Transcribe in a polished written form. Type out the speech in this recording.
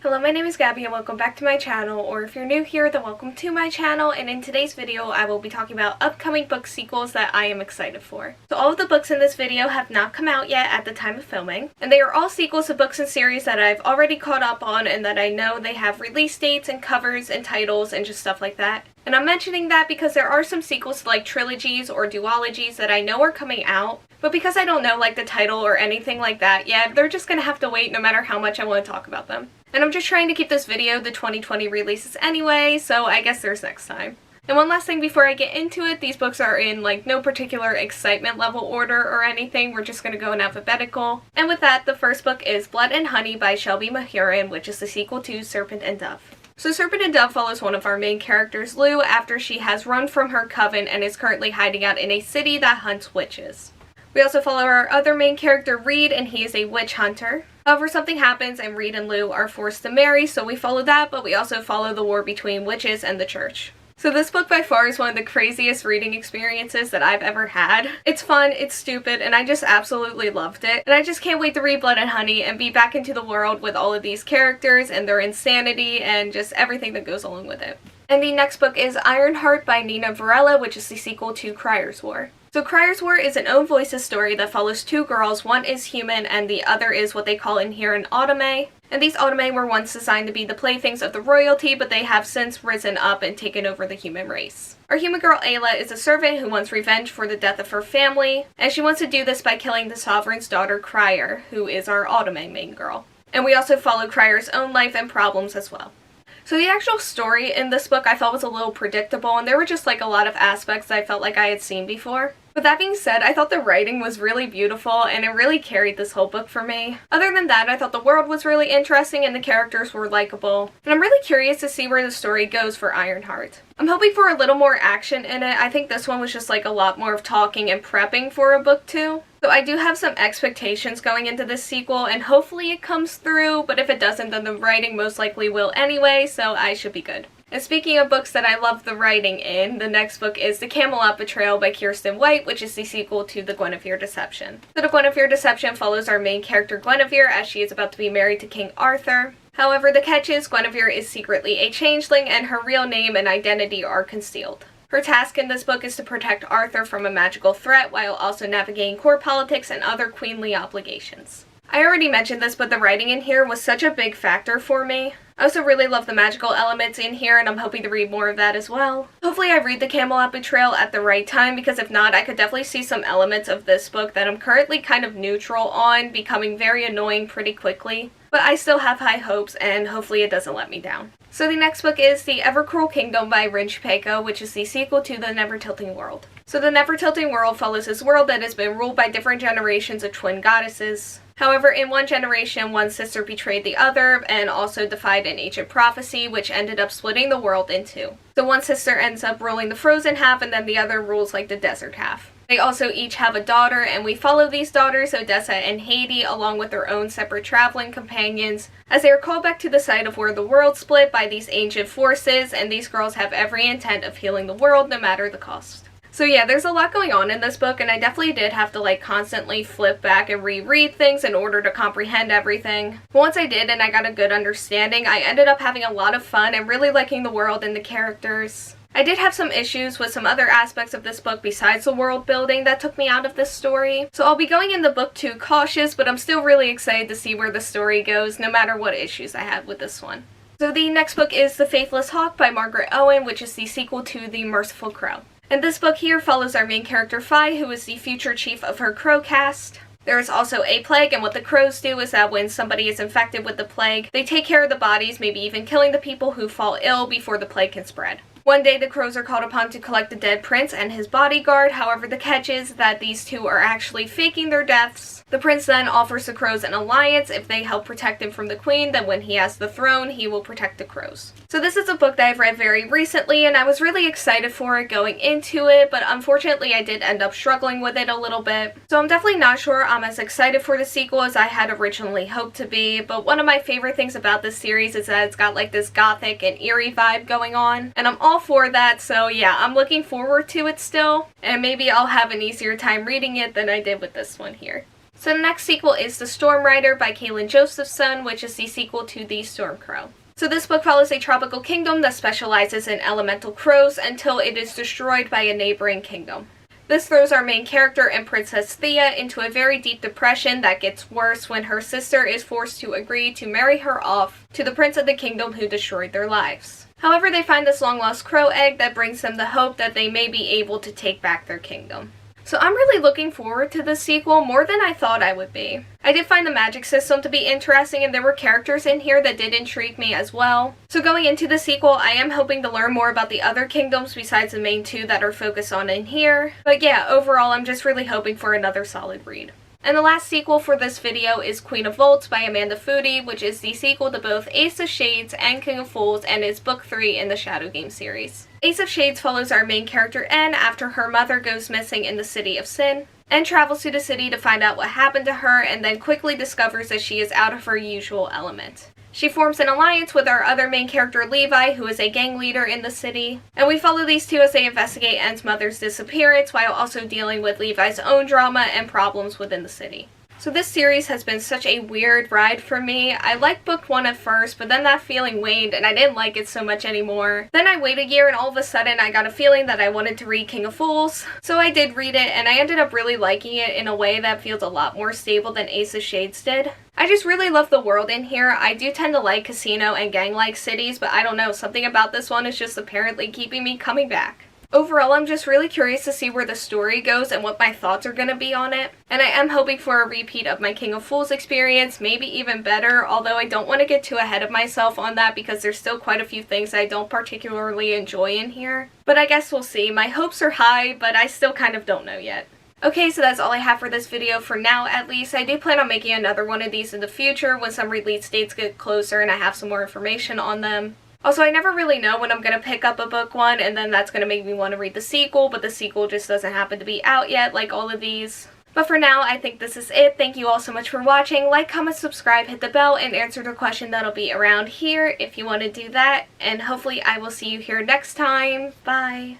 Hello, my name is Gabby and welcome back to my channel, or if you're new here, then welcome to my channel, and in today's video I will be talking about upcoming book sequels that I am excited for. So all of the books in this video have not come out yet at the time of filming, and they are all sequels to books and series that I've already caught up on and that I know they have release dates and covers and titles and just stuff like that. And I'm mentioning that because there are some sequels to like trilogies or duologies that I know are coming out, but because I don't know like the title or anything like that yet, they're just gonna have to wait no matter how much I want to talk about them. And I'm just trying to keep this video the 2020 releases anyway, so I guess there's next time. And one last thing before I get into it, these books are in like no particular excitement level order or anything, we're just going to go in alphabetical. And with that, the first book is Blood and Honey by Shelby Mahurin, which is the sequel to Serpent and Dove. So Serpent and Dove follows one of our main characters, Lou, after she has run from her coven and is currently hiding out in a city that hunts witches. We also follow our other main character, Reed, and he is a witch hunter. However, something happens and Reed and Lou are forced to marry, so we follow that, but we also follow the war between witches and the church. So this book by far is one of the craziest reading experiences that I've ever had. It's fun, it's stupid, and I just absolutely loved it. And I just can't wait to read Blood and Honey and be back into the world with all of these characters and their insanity and just everything that goes along with it. And the next book is Ironheart by Nina Varela, which is the sequel to Crier's War. So Crier's War is an own voices story that follows two girls. One is human and the other is what they call in here an autome. And these autome were once designed to be the playthings of the royalty, but they have since risen up and taken over the human race. Our human girl Ayla is a servant who wants revenge for the death of her family, and she wants to do this by killing the sovereign's daughter Crier, who is our autome main girl. And we also follow Crier's own life and problems as well. So the actual story in this book I felt was a little predictable, and there were just like a lot of aspects that I felt like I had seen before. But that being said, I thought the writing was really beautiful and it really carried this whole book for me. Other than that, I thought the world was really interesting and the characters were likable. And I'm really curious to see where the story goes for Ironheart. I'm hoping for a little more action in it. I think this one was just like a lot more of talking and prepping for a book too. So I do have some expectations going into this sequel and hopefully it comes through, but if it doesn't then the writing most likely will anyway, so I should be good. And speaking of books that I love the writing in, the next book is The Camelot Betrayal by Kiersten, which is the sequel to The Guinevere Deception. So The Guinevere Deception follows our main character Guinevere as she is about to be married to King Arthur. However, the catch is Guinevere is secretly a changeling and her real name and identity are concealed. Her task in this book is to protect Arthur from a magical threat while also navigating court politics and other queenly obligations. I already mentioned this, but the writing in here was such a big factor for me. I also really love the magical elements in here and I'm hoping to read more of that as well. Hopefully I read The Camelot Betrayal at the right time, because if not, I could definitely see some elements of this book that I'm currently kind of neutral on becoming very annoying pretty quickly. But I still have high hopes and hopefully it doesn't let me down. So the next book is The Ever-Cruel Kingdom by Chupeco, which is the sequel to The Never-Tilting World. So The Never-Tilting World follows this world that has been ruled by different generations of twin goddesses. However, in one generation, one sister betrayed the other and also defied an ancient prophecy, which ended up splitting the world in two. So one sister ends up ruling the frozen half and then the other rules like the desert half. They also each have a daughter, and we follow these daughters, Odessa and Haiti, along with their own separate traveling companions, as they are called back to the site of where the world split by these ancient forces, and these girls have every intent of healing the world no matter the cost. So yeah, there's a lot going on in this book, and I definitely did have to like constantly flip back and reread things in order to comprehend everything. But once I did and I got a good understanding, I ended up having a lot of fun and really liking the world and the characters. I did have some issues with some other aspects of this book besides the world building that took me out of this story. So I'll be going in the book too cautious, but I'm still really excited to see where the story goes no matter what issues I have with this one. So the next book is The Faithless Hawk by Margaret Owen, which is the sequel to The Merciful Crow. And this book here follows our main character Fi, who is the future chief of her crow caste. There is also a plague, and what the crows do is that when somebody is infected with the plague, they take care of the bodies, maybe even killing the people who fall ill before the plague can spread. One day the crows are called upon to collect the dead prince and his bodyguard, however the catch is that these two are actually faking their deaths. The prince then offers the crows an alliance. If they help protect him from the queen, then when he has the throne, he will protect the crows. So this is a book that I've read very recently and I was really excited for it going into it, but unfortunately I did end up struggling with it a little bit. So I'm definitely not sure I'm as excited for the sequel as I had originally hoped to be, but one of my favorite things about this series is that it's got like this gothic and eerie vibe going on, and I'm all for that, so yeah, I'm looking forward to it still, and maybe I'll have an easier time reading it than I did with this one here. So the next sequel is The Storm Rider by Kalyn Josephson, which is the sequel to The Storm Crow. So this book follows a tropical kingdom that specializes in elemental crows until it is destroyed by a neighboring kingdom. This throws our main character and Princess Thea into a very deep depression that gets worse when her sister is forced to agree to marry her off to the prince of the kingdom who destroyed their lives. However, they find this long-lost crow egg that brings them the hope that they may be able to take back their kingdom. So I'm really looking forward to this sequel more than I thought I would be. I did find the magic system to be interesting, and there were characters in here that did intrigue me as well. So going into the sequel, I am hoping to learn more about the other kingdoms besides the main two that are focused on in here. But yeah, overall I'm just really hoping for another solid read. And the last sequel for this video is Queen of Volts by Amanda Foody, which is the sequel to both Ace of Shades and King of Fools and is book 3 in the Shadow Game series. Ace of Shades follows our main character N after her mother goes missing in the City of Sin. N travels to the city to find out what happened to her and then quickly discovers that she is out of her usual element. She forms an alliance with our other main character Levi, who is a gang leader in the city, and we follow these two as they investigate N's mother's disappearance while also dealing with Levi's own drama and problems within the city. So this series has been such a weird ride for me. I liked book 1 at first, but then that feeling waned and I didn't like it so much anymore. Then I waited a year and all of a sudden I got a feeling that I wanted to read King of Fools. So I did read it and I ended up really liking it in a way that feels a lot more stable than Ace of Shades did. I just really love the world in here. I do tend to like casino and gang-like cities, but I don't know, something about this one is just apparently keeping me coming back. Overall, I'm just really curious to see where the story goes and what my thoughts are going to be on it. And I am hoping for a repeat of my King of Fools experience, maybe even better, although I don't want to get too ahead of myself on that because there's still quite a few things I don't particularly enjoy in here. But I guess we'll see. My hopes are high, but I still kind of don't know yet. Okay, so that's all I have for this video for now at least. I do plan on making another one of these in the future when some release dates get closer and I have some more information on them. Also, I never really know when I'm going to pick up a book one and then that's going to make me want to read the sequel, but the sequel just doesn't happen to be out yet like all of these. But for now, I think this is it. Thank you all so much for watching. Like, comment, subscribe, hit the bell, and answer the question that'll be around here if you want to do that. And hopefully I will see you here next time. Bye!